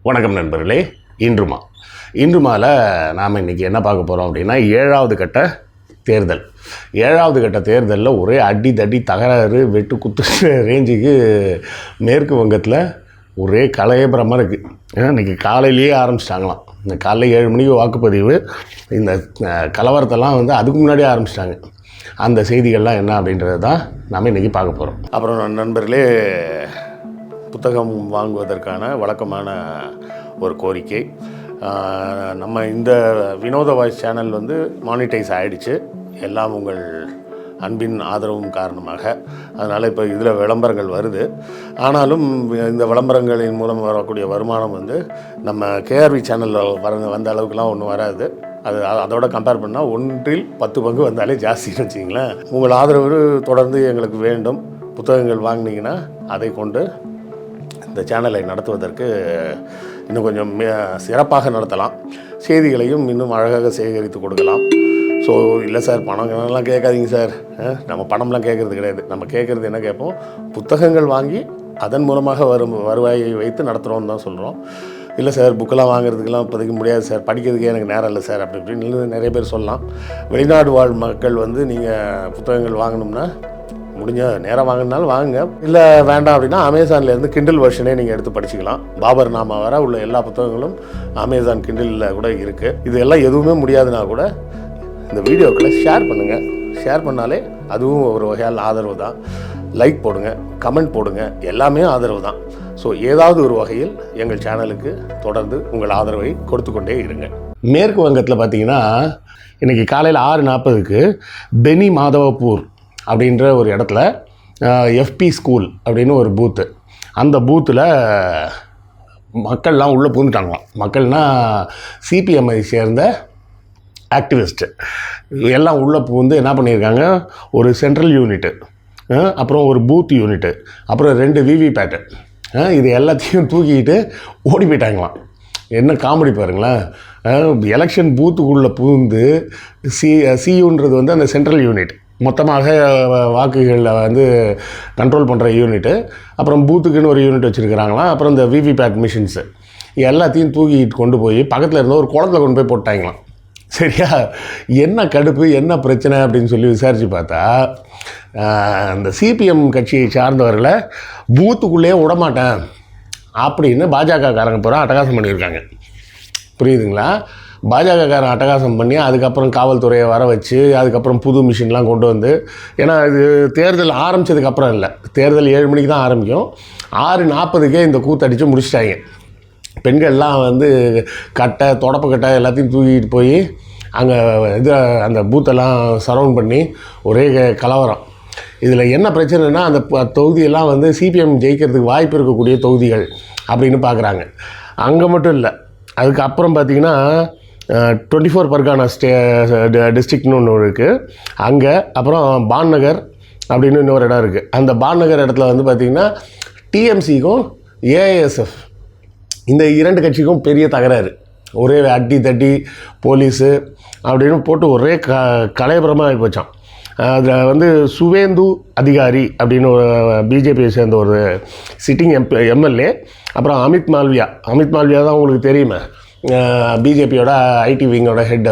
வணக்கம் நண்பர்களே. இன்றுமாவில் நாம் இன்றைக்கி என்ன பார்க்க போகிறோம் அப்படின்னா, ஏழாவது கட்ட தேர்தலில் ஒரே அடி தடி தகராறு வெட்டு குத்து ரேஞ்சுக்கு மேற்கு வங்கத்தில் ஒரே கலயபரமாக இருக்குது. இன்றைக்கி காலையிலேயே ஆரம்பிச்சிட்டாங்களாம். இந்த காலையில் 7 மணிக்கு வாக்குப்பதிவு. இந்த கலவரத்தெல்லாம் அதுக்கு முன்னாடியே ஆரம்பிச்சிட்டாங்க. அந்த செய்திகள்லாம் என்ன அப்படின்றது தான் நாம் இன்றைக்கி பார்க்க போகிறோம். அப்புறம் நண்பர்களே, புத்தகம் வாங்குவதற்கான வழக்கமான ஒரு கோரிக்கை. நம்ம இந்த வினோத வாய்ஸ் சேனல் மானிட்டைஸ் ஆகிடுச்சு, எல்லாம் உங்கள் அன்பின் ஆதரவும் காரணமாக. அதனால் இப்போ இதில் விளம்பரங்கள் வருது. ஆனாலும் இந்த விளம்பரங்களின் மூலம் வரக்கூடிய வருமானம் நம்ம கேஆர்வி சேனலில் வந்த அளவுக்குலாம் ஒன்றும் வராது. அதோட கம்பேர் பண்ணால் 1/10 பங்கு வந்தாலே ஜாஸ்தின்னு வச்சிங்களேன். உங்கள் ஆதரவு தொடர்ந்து எங்களுக்கு வேண்டும். புத்தகங்கள் வாங்கினீங்கன்னா அதை கொண்டு இந்த சேனலை நடத்துவதற்கு இன்னும் கொஞ்சம் சிறப்பாக நடத்தலாம். செய்திகளையும் இன்னும் அழகாக சேகரித்து கொடுக்கலாம். ஸோ இல்லை சார், பணங்கள்லாம் கேட்காதீங்க சார். நம்ம பணம்லாம் கேட்குறது கிடையாது. நம்ம கேட்குறது என்ன கேட்போம், புத்தகங்கள் வாங்கி அதன் மூலமாக வருவாயை வைத்து நடத்துகிறோன்னு தான் சொல்கிறோம். இல்லை சார், புக்கெல்லாம் வாங்குறதுக்கெல்லாம் இப்போதைக்கு முடியாது சார், படிக்கிறதுக்கே எனக்கு நேரம் இல்லை சார் அப்படி இப்படின்னு நிறைய பேர் சொல்லலாம். வெளிநாடு வாழ் மக்கள் நீங்கள் புத்தகங்கள் வாங்கணும்னா முடிஞ்ச நேரம் வாங்கினாலும் வாங்குங்க. இல்லை வேண்டாம் அப்படின்னா அமேசான்லேருந்து கிண்டில் வெர்ஷனே நீங்கள் எடுத்து படிச்சுக்கலாம். பாபர் நாமா வர உள்ள எல்லா புத்தகங்களும் அமேசான் கிண்டிலில் கூட இருக்குது. இது எல்லாம் எதுவுமே முடியாதுன்னா கூட இந்த வீடியோக்களை ஷேர் பண்ணுங்கள். ஷேர் பண்ணாலே அதுவும் ஒரு வகையால் ஆதரவு தான். லைக் போடுங்க, கமெண்ட் போடுங்க, எல்லாமே ஆதரவு தான். ஸோ ஏதாவது ஒரு வகையில் எங்கள் சேனலுக்கு தொடர்ந்து உங்கள் ஆதரவை கொடுத்து கொண்டே இருங்க. மேற்கு வங்கத்தில் பார்த்தீங்கன்னா இன்றைக்கி காலையில் 6:40க்கு பெனி மாதவப்பூர் அப்படின்ற ஒரு இடத்துல எஃப்பி ஸ்கூல் அப்படின்னு ஒரு பூத்து. அந்த பூத்தில் மக்கள்லாம் உள்ளே பூந்துட்டாங்களாம். மக்கள்னால் சிபிஎம்ஐ சேர்ந்த ஆக்டிவிஸ்ட்டு எல்லாம் உள்ளே பூந்து என்ன பண்ணியிருக்காங்க, ஒரு சென்ட்ரல் யூனிட்டு, அப்புறம் ஒரு பூத் யூனிட்டு, அப்புறம் 2 விவிபேட்டு, இது எல்லாத்தையும் தூக்கிட்டு ஓடி போயிட்டாங்களாம். என்ன காமெடி பாருங்களேன். எலெக்ஷன் பூத்துக்குள்ளே பூந்து சியூன்றது அந்த சென்ட்ரல் யூனிட், மொத்தமாக வாக்குகளில் கண்ட்ரோல் பண்ணுற யூனிட்டு, அப்புறம் பூத்துக்குன்னு ஒரு யூனிட் வச்சுருக்கிறாங்களாம். அப்புறம் இந்த விவிபேட் மிஷின்ஸு எல்லாத்தையும் தூக்கிட்டு கொண்டு போய் பக்கத்தில் இருந்த ஒரு குளத்தில் கொண்டு போய் போட்டாங்களாம். சரியா, என்ன கடுப்பு, என்ன பிரச்சனை அப்படின்னு சொல்லி விசாரித்து பார்த்தா, அந்த சிபிஎம் கட்சியை சார்ந்தவர்களை பூத்துக்குள்ளேயே விடமாட்டேன் அப்படின்னு பாஜகக்காரங்க பூரா அட்டகாசம் பண்ணியிருக்காங்க. புரியுதுங்களா? பாஜகக்காரன் அட்டகாசம் பண்ணி அதுக்கப்புறம் காவல்துறையை வர வச்சு அதுக்கப்புறம் புது மிஷின்லாம் கொண்டு வந்து, ஏன்னா இது தேர்தல் ஆரம்பித்ததுக்கப்புறம் இல்லை, தேர்தல் 7 மணிக்கு தான் ஆரம்பிக்கும். 6:40க்கே இந்த கூத்தடித்து முடிச்சிட்டாங்க. பெண்கள்லாம் கட்டை தொடப்பக்கட்டை எல்லாத்தையும் தூக்கிட்டு போய் அங்கே அந்த பூத்தெல்லாம் சரவுண்ட் பண்ணி ஒரே கலவரம். இதில் என்ன பிரச்சனைனா, அந்த தொகுதியெல்லாம் சிபிஎம் ஜெயிக்கிறதுக்கு வாய்ப்பு இருக்கக்கூடிய தொகுதிகள் அப்படின்னு பார்க்குறாங்க. அங்கே மட்டும் இல்லை, அதுக்கப்புறம் பார்த்திங்கன்னா 24 பர்கானா டிஸ்ட்ரிக்ட்னு ஒன்று இருக்குது அங்கே. அப்புறம் பான்நகர் அப்படின்னு இன்னொரு இடம் இருக்குது. அந்த பான்நகர் இடத்துல பார்த்திங்கன்னா டிஎம்சிக்கும் ஏஐஎஸ்எஃப் இந்த 2 கட்சிக்கும் பெரிய தகராறு. ஒரே அடி தட்டி போலீஸு அப்படின்னு போட்டு ஒரே கலையபுரமாக ஆகி போச்சான். அதில் சுவேந்து அதிகாரி அப்படின்னு ஒரு பிஜேபியை சேர்ந்த ஒரு சிட்டிங் எம்எல்ஏ, அப்புறம் அமித் மால்வியா தான் உங்களுக்கு தெரியுமே, பிஜேபியோட ஐடி விங்கோட ஹெட்.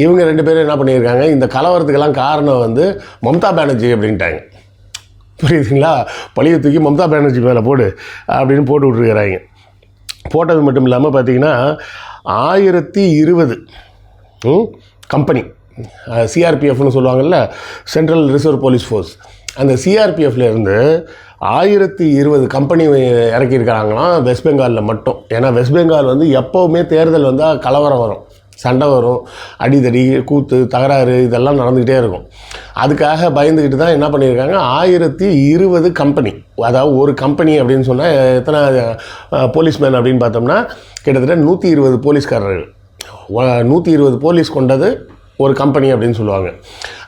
இவங்க 2 பேரும் என்ன பண்ணியிருக்காங்க, இந்த கலவரத்துக்கெல்லாம் காரணம் மம்தா பானர்ஜி அப்படின்ட்டாங்க. புரியுதுங்களா? பழியை தூக்கி மம்தா பானர்ஜி மேலே போடு அப்படின்னு போட்டு விட்ருக்கிறாங்க. போட்டது மட்டும் இல்லாமல் பார்த்திங்கன்னா 1020 கம்பெனி, சிஆர்பிஎஃப்னு சொல்லுவாங்கள்ல, சென்ட்ரல் ரிசர்வ் போலீஸ் ஃபோர்ஸ், அந்த சிஆர்பிஎஃப்லேருந்து 1020 கம்பெனி இறக்கியிருக்கிறாங்களாம் வெஸ்ட் பெங்காலில் மட்டும். ஏன்னா வெஸ்ட் பெங்கால் எப்போவுமே தேர்தல் வந்தால் கலவரம் வரும், சண்டை வரும், அடிதடி கூத்து தகராறு இதெல்லாம் நடந்துக்கிட்டே இருக்கும். அதுக்காக பயந்துக்கிட்டு தான் என்ன பண்ணியிருக்காங்க, 1020 கம்பெனி. அதாவது ஒரு கம்பெனி அப்படின்னு சொன்னால் எத்தனை போலீஸ்மேன் அப்படின்னு பார்த்தோம்னா கிட்டத்தட்ட 120 போலீஸ்காரர்கள், 120 போலீஸ் கொண்டது ஒரு கம்பெனி அப்படின்னு சொல்லுவாங்க.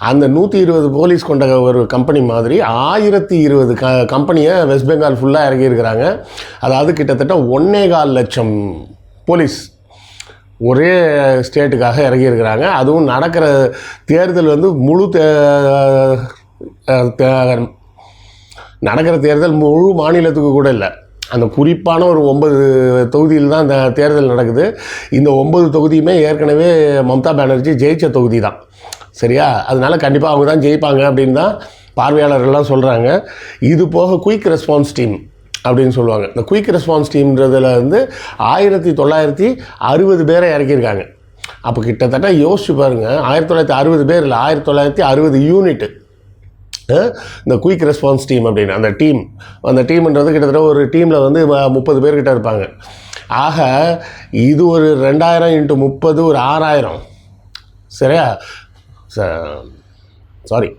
அந்த 120 போலீஸ் கொண்ட ஒரு கம்பெனி மாதிரி 1020 கம்பெனியை வெஸ்ட் பெங்கால் ஃபுல்லாக இறக்கியிருக்கிறாங்க. அதாவது கிட்டத்தட்ட 1.25 லட்சம் போலீஸ் ஒரே ஸ்டேட்டுக்காக இறங்கியிருக்கிறாங்க. அதுவும் நடக்கிற தேர்தல் நடக்கிற தேர்தல் முழு மாநிலத்துக்கு கூட இல்லை, அந்த குறிப்பான ஒரு 9 தொகுதியில் தான் இந்த தேர்தல் நடக்குது. இந்த 9 தொகுதியுமே ஏற்கனவே மம்தா பானர்ஜி ஜெயித்த தொகுதி தான். சரியா? அதனால் கண்டிப்பாக அவங்க தான் ஜெயிப்பாங்க அப்படின்னு தான் பார்வையாளர்கள்லாம் சொல்கிறாங்க. இது போக குயிக் ரெஸ்பான்ஸ் டீம் அப்படின்னு சொல்லுவாங்க. இந்த குயிக் ரெஸ்பான்ஸ் டீம்ன்றதில் வந்து 1960 பேரை இறக்கியிருக்காங்க. அப்போ கிட்டத்தட்ட யோசிச்சு பாருங்கள், 1960 பேர் இல்லை, 1960 யூனிட்டு இந்த குயிக் ரெஸ்பான்ஸ் டீம் அப்படின்னு அந்த டீம்ன்றது கிட்டத்தட்ட ஒரு டீமில் வந்து 30 பேர்கிட்ட இருப்பாங்க. ஆக இது ஒரு 2000 × 30 ஒரு 6000. சரியா? சாரி,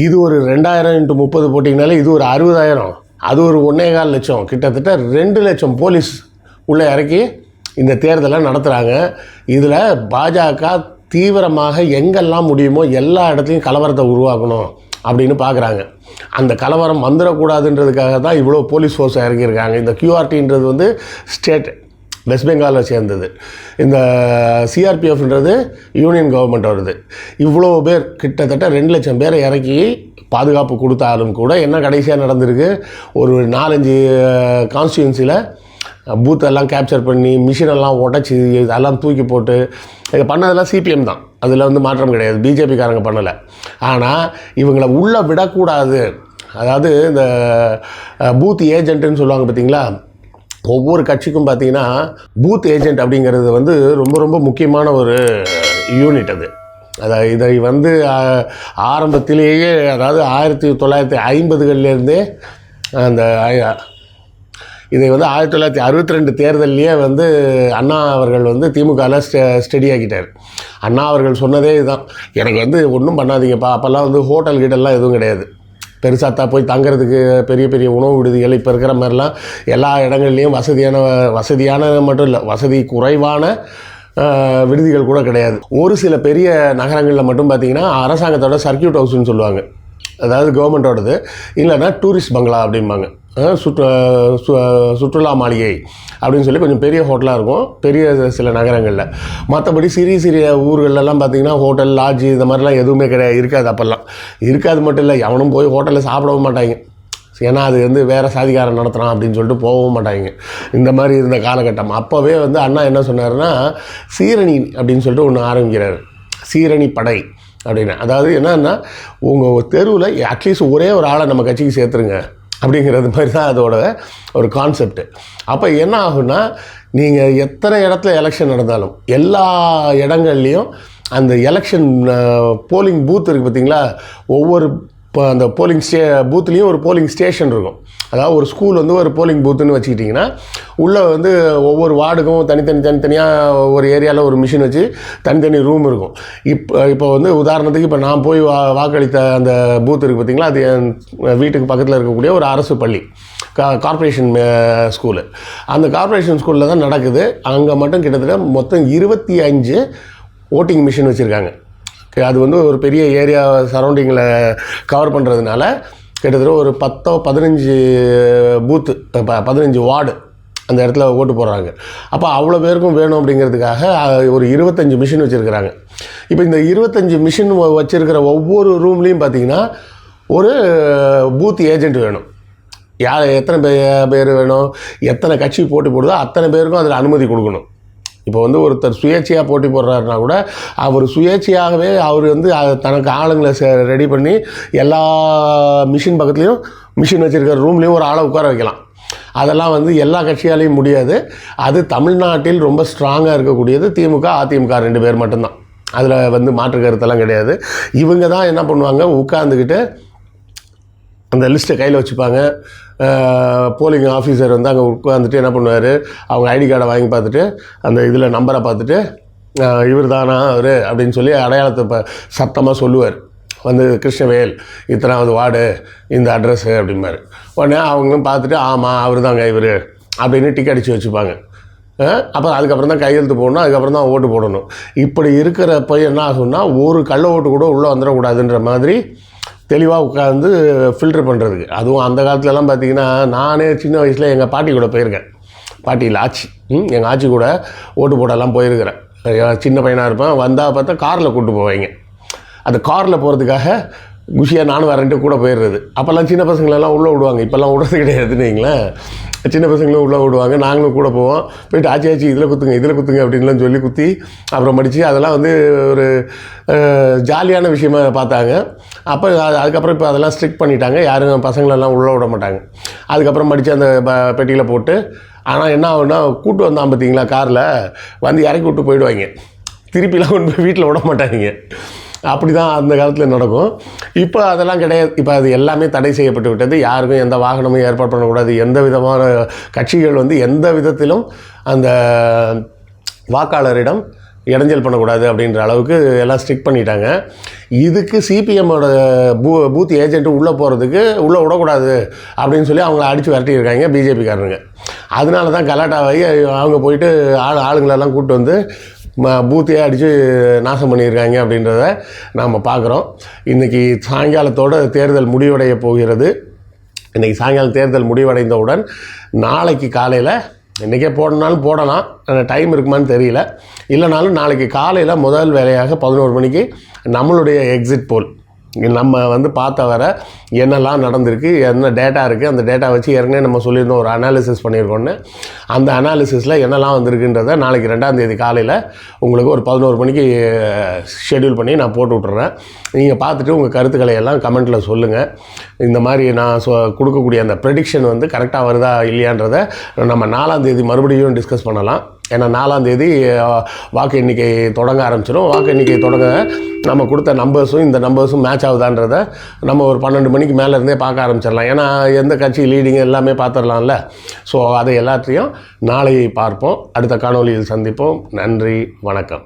இது ஒரு 2000 × 30 போட்டிங்கனாலே இது ஒரு 60,000, அது ஒரு 1.25 லட்சம், கிட்டத்தட்ட 2 லட்சம் போலீஸ் உள்ளே இறக்கி இந்த தேர்தலை நடத்துகிறாங்க. இதில் பாஜக தீவிரமாக எங்கெல்லாம் முடியுமோ எல்லா இடத்துலையும் கலவரத்தை உருவாக்கணும் அப்படின்னு பார்க்குறாங்க. அந்த கலவரம் வந்துடக்கூடாதுன்றதுக்காக தான் இவ்வளோ போலீஸ் ஃபோர்ஸை இறக்கியிருக்காங்க. இந்த QRTன்றது வந்து ஸ்டேட் வெஸ்ட் பெங்காலில் சேர்ந்தது. இந்த CRPFன்றது யூனியன் கவர்மெண்ட் வருது. இவ்வளோ பேர் கிட்டத்தட்ட 2 லட்சம் பேரை இறக்கி பாதுகாப்பு கொடுத்தாலும் கூட என்ன கடைசியாக நடந்திருக்கு, ஒரு 4-5 கான்ஸ்டியூன்சியில் பூத்தெல்லாம் கேப்சர் பண்ணி மிஷினெல்லாம் உடச்சி அதெல்லாம் தூக்கி போட்டு இதை பண்ணதெல்லாம் CPM தான். அதில் வந்து மாற்றம் கிடையாது, பிஜேபிக்காரங்க பண்ணலை. ஆனால் இவங்களை உள்ளே விடக்கூடாது. அதாவது இந்த பூத் ஏஜென்ட்டுன்னு சொல்லுவாங்க பார்த்தீங்களா, ஒவ்வொரு கட்சிக்கும் பார்த்தீங்கன்னா பூத் ஏஜென்ட் அப்படிங்கிறது வந்து ரொம்ப ரொம்ப முக்கியமான ஒரு யூனிட். அதாவது இதை வந்து ஆரம்பத்திலேயே, அதாவது 1950களிலேருந்தே அந்த இதை வந்து 1962 தேர்தல்லையே வந்து அண்ணா அவர்கள் வந்து திமுகவில் ஸ்டடி ஆக்கிட்டார். அண்ணா அவர்கள் சொன்னதே இதுதான், எனக்கு வந்து ஒன்றும் பண்ணாதீங்கப்பா. அப்போல்லாம் வந்து ஹோட்டல் கிட்டெல்லாம் எதுவும் கிடையாது, பெருசாத்தான் போய் தங்கிறதுக்கு பெரிய பெரிய உணவு விடுதிகள் இப்போ இருக்கிற மாதிரிலாம் எல்லா இடங்கள்லேயும் வசதியான மட்டும் இல்லை, வசதி குறைவான விடுதிகள் கூட கிடையாது. ஒரு சில பெரிய நகரங்களில் மட்டும் பார்த்திங்கன்னா அரசாங்கத்தோட சர்க்கியூட் ஹவுஸ்ன்னு சொல்லுவாங்க, அதாவது கவர்மெண்ட்டோடது, இல்லைன்னா டூரிஸ்ட் பங்களா அப்படிம்பாங்க, சுற்றுலா மாளிகை அப்படின்னு சொல்லி கொஞ்சம் பெரிய ஹோட்டலாக இருக்கும் பெரிய சில நகரங்களில். மற்றபடி சிறிய ஊர்களெல்லாம் பார்த்திங்கன்னா ஹோட்டல், லாட்ஜி இந்த மாதிரிலாம் எதுவுமே இருக்காது. அப்போல்லாம் இருக்காது மட்டும் இல்லை, எவனும் போய் ஹோட்டலில் சாப்பிடவும் மாட்டாங்க. ஏன்னா அது வந்து வேறு சாதிக்காரன் நடத்துகிறான் அப்படின்னு சொல்லிட்டு போகவும் மாட்டாங்க. இந்த மாதிரி இருந்த காலகட்டம். அப்போவே வந்து அண்ணா என்ன சொன்னார்னா, சீரணி அப்படின்னு சொல்லிட்டு ஒன்று ஆரம்பிக்கிறார், சீரணி படை அப்படின்னு. அதாவது என்னன்னா, உங்கள் தெருவில் அட்லீஸ்ட் ஒரே ஒரு ஆளை நம்ம கட்சிக்கு சேர்த்துருங்க அப்படிங்கிறது மாதிரி தான் அதோட ஒரு கான்செப்ட். அப்போ என்ன ஆகுன்னா, நீங்கள் எத்தனை இடத்துல எலெக்ஷன் நடந்தாலும் எல்லா இடங்கள்லையும் அந்த எலெக்ஷன் போலிங் பூத் இருக்குது பார்த்தீங்களா, ஒவ்வொரு அந்த போலிங் பூத்துலேயும் ஒரு போலிங் ஸ்டேஷன் இருக்கும். அதாவது ஒரு ஸ்கூல் வந்து ஒரு போலிங் பூத்துன்னு வச்சுக்கிட்டிங்கன்னா, உள்ளே வந்து ஒவ்வொரு வார்டுக்கும் தனித்தனியாக ஒரு ஏரியாவில் ஒரு மிஷின் வச்சு தனித்தனி ரூம் இருக்கும். இப்போ வந்து உதாரணத்துக்கு இப்போ நான் போய் வாக்களித்த அந்த பூத் இருக்குது பார்த்திங்களா, அது என் வீட்டுக்கு பக்கத்தில் இருக்கக்கூடிய ஒரு அரசு பள்ளி, கார்ப்பரேஷன் ஸ்கூலு. அந்த கார்ப்பரேஷன் ஸ்கூலில் தான் நடக்குது. அங்கே மட்டும் கிட்டத்தட்ட மொத்தம் 25 ஓட்டிங் மிஷின் வச்சுருக்காங்க. அது வந்து ஒரு பெரிய ஏரியா சரௌண்டிங்கில் கவர் பண்ணுறதுனால கிட்டத்தட்ட ஒரு 10-15 பூத்து, 15 வார்டு அந்த இடத்துல ஓட்டு போடுறாங்க. அப்போ அவ்வளோ பேருக்கும் வேணும் அப்படிங்கிறதுக்காக ஒரு 25 மிஷின் வச்சுருக்கிறாங்க. இப்போ இந்த 25 மிஷின் வச்சுருக்கிற ஒவ்வொரு ரூம்லேயும் பார்த்திங்கன்னா ஒரு பூத் ஏஜென்ட் வேணும். எத்தனை பேர் வேணும், எத்தனை கட்சி போட்டி போடுதோ அத்தனை பேருக்கும் அதில் அனுமதி கொடுக்கணும். இப்போ வந்து ஒருத்தர் சுயேட்சையாக போட்டி போடுறாருனா கூட அவர் சுயேட்சையாகவே அவர் வந்து தனக்கு ஆளுங்களை ரெடி பண்ணி எல்லா மிஷின் பக்கத்துலேயும் மிஷின் வச்சுருக்கிற ரூம்லேயும் ஒரு ஆளை உட்கார வைக்கலாம். அதெல்லாம் வந்து எல்லா கட்சியாலையும் முடியாது. அது தமிழ்நாட்டில் ரொம்ப ஸ்ட்ராங்காக இருக்கக்கூடியது திமுக, அதிமுக 2 பேர் மட்டும்தான். அதில் வந்து மாற்று கருத்தெல்லாம் கிடையாது. இவங்க தான் என்ன பண்ணுவாங்க, உட்காந்துக்கிட்டு அந்த லிஸ்ட்டை கையில் வச்சுப்பாங்க. போலிங் ஆஃபீஸர் வந்து அங்கே உட்காந்துட்டு என்ன பண்ணுவார், அவங்க ஐடி கார்டை வாங்கி பார்த்துட்டு அந்த இதில் நம்பரை பார்த்துட்டு இவர் தானா அவர் அப்படின்னு சொல்லி அடையாளத்தை சத்தமாக சொல்லுவார். வந்து கிருஷ்ணவேல் இத்தனாவது வார்டு, இந்த அட்ரஸ்ஸு அப்படிம்பாரு. உடனே அவங்களும் பார்த்துட்டு ஆமாம் அவர் தாங்க இவர் அப்படின்னு டிக் அடித்து வச்சுப்பாங்க. அப்புறம் அதுக்கப்புறம் தான் கையெழுத்து போடணும், அதுக்கப்புறம் தான் ஓட்டு போடணும். இப்படி இருக்கிறப்ப என்ன ஆகும்னா, ஒரு கள்ள ஓட்டு கூட உள்ளே வந்துடக்கூடாதுன்ற மாதிரி தெளிவாக உட்காந்து ஃபில்டர் பண்ணுறதுக்கு. அதுவும் அந்த காலத்துலலாம் பார்த்திங்கன்னா, நானே சின்ன வயசில் எங்கள் பாட்டி கூட போயிருக்கேன். பாட்டியில் ஆச்சி, எங்கள் ஆச்சி கூட ஓட்டு போடலாம் போயிருக்கிறேன். சின்ன பையனாக இருப்பேன். வந்தால் பார்த்தா காரில் கூப்பிட்டு போவாங்க. அந்த காரில் போகிறதுக்காக குஷியாக நானும் வரேன்ட்டு கூட போயிடுறது. அப்போல்லாம் சின்ன பசங்களெல்லாம் உள்ளே விடுவாங்க, இப்போல்லாம் விடுறது கிடையாதுன்னு வைங்களேன். சின்ன பசங்களும் உள்ளே விடுவாங்க, நாங்களும் கூட போவோம். போயிட்டு ஆச்சி இதில் குத்துங்க அப்படின்லாம் சொல்லி குத்தி அப்புறம் படித்து அதெல்லாம் வந்து ஒரு ஜாலியான விஷயமா பார்த்தாங்க. அப்போ அதுக்கப்புறம் இப்போ அதெல்லாம் ஸ்ட்ரிக்ட் பண்ணிட்டாங்க, யாரும் பசங்களெல்லாம் உள்ளே விட மாட்டாங்க. அதுக்கப்புறம் படித்து அந்த பெட்டியில் போட்டு, ஆனால் என்ன ஆகுன்னா கூட்டு வந்தான் பார்த்தீங்களா காரில் வந்து இறக்கி விட்டு போயிடுவாங்க, திருப்பிலாம் கொண்டு போய் வீட்டில் விட மாட்டாங்க. அப்படி தான் அந்த காலத்தில் நடக்கும். இப்போ அதெல்லாம் கிடையாது. இப்போ அது எல்லாமே தடை செய்யப்பட்டு விட்டது. யாருக்கும் எந்த வாகனமும் ஏற்பாடு பண்ணக்கூடாது. எந்த விதமான கட்சிகள் வந்து எந்த விதத்திலும் அந்த வாக்காளரிடம் இடைஞ்சல் பண்ணக்கூடாது அப்படின்ற அளவுக்கு எல்லாம் ஸ்ட்ரிக்ட் பண்ணிட்டாங்க. இதுக்கு சிபிஎம்மோட பூத் ஏஜென்ட்டு உள்ளே போகிறதுக்கு உள்ளே விடக்கூடாது அப்படின்னு சொல்லி அவங்கள அடித்து விரட்டியிருக்காங்க பிஜேபிக்காரனுங்க. அதனால தான் கலாட்டாவாகி அவங்க போயிட்டு ஆளுங்களெல்லாம் கூப்பிட்டு வந்து பூத்தையே அடித்து நாசம் பண்ணியிருக்காங்க அப்படின்றத நாம் பார்க்குறோம். இன்றைக்கி சாயங்காலத்தோட தேர்தல் முடிவடைய போகிறது. இன்றைக்கி சாயங்காலம் தேர்தல் முடிவடைந்தவுடன் நாளைக்கு காலையில், இன்றைக்கே போடனாலும் போடலாம், டைம் இருக்குமான்னு தெரியல, இல்லைனாலும் நாளைக்கு காலையில் முதல் வேலையாக 11 மணிக்கு நம்மளுடைய எக்ஸிட் போல் நம்ம வந்து பார்த்த வர என்னெல்லாம் நடந்திருக்கு, என்ன டேட்டா இருக்குது, அந்த டேட்டா வச்சு ஏற்கனவே நம்ம சொல்லியிருந்தோம் ஒரு அனாலிசிஸ் பண்ணியிருக்கோன்னு. அந்த அனாலிசிஸில் என்னெல்லாம் வந்திருக்குன்றதை நாளைக்கு 2ஆம் தேதி காலையில் உங்களுக்கு ஒரு 11 மணிக்கு ஷெட்யூல் பண்ணி நான் போட்டு விட்றேன். நீங்கள் பார்த்துட்டு உங்கள் கருத்துக்களை எல்லாம் கமெண்ட்டில் சொல்லுங்கள். இந்த மாதிரி நான் கொடுக்கக்கூடிய அந்த ப்ரெடிக்ஷன் வந்து கரெக்டாக வருதா இல்லையான்றதை நம்ம 4ஆம் தேதி மறுபடியும் டிஸ்கஸ் பண்ணலாம். ஏன்னா 4ஆம் தேதி வாக்கு எண்ணிக்கை தொடங்க ஆரம்பிச்சிடும். வாக்கு எண்ணிக்கை தொடங்க நம்ம கொடுத்த நம்பர்ஸும் இந்த நம்பர்ஸும் மேட்ச் ஆகுதான்றதை நம்ம ஒரு 12 மணிக்கு மேலே இருந்தே பார்க்க ஆரம்பிச்சிடலாம். ஏன்னா எந்த கட்சி லீடிங் எல்லாமே பார்த்துடலாம்ல. ஸோ அதை எல்லாத்தையும் நாளை பார்ப்போம். அடுத்த காணொலியில் சந்திப்போம். நன்றி, வணக்கம்.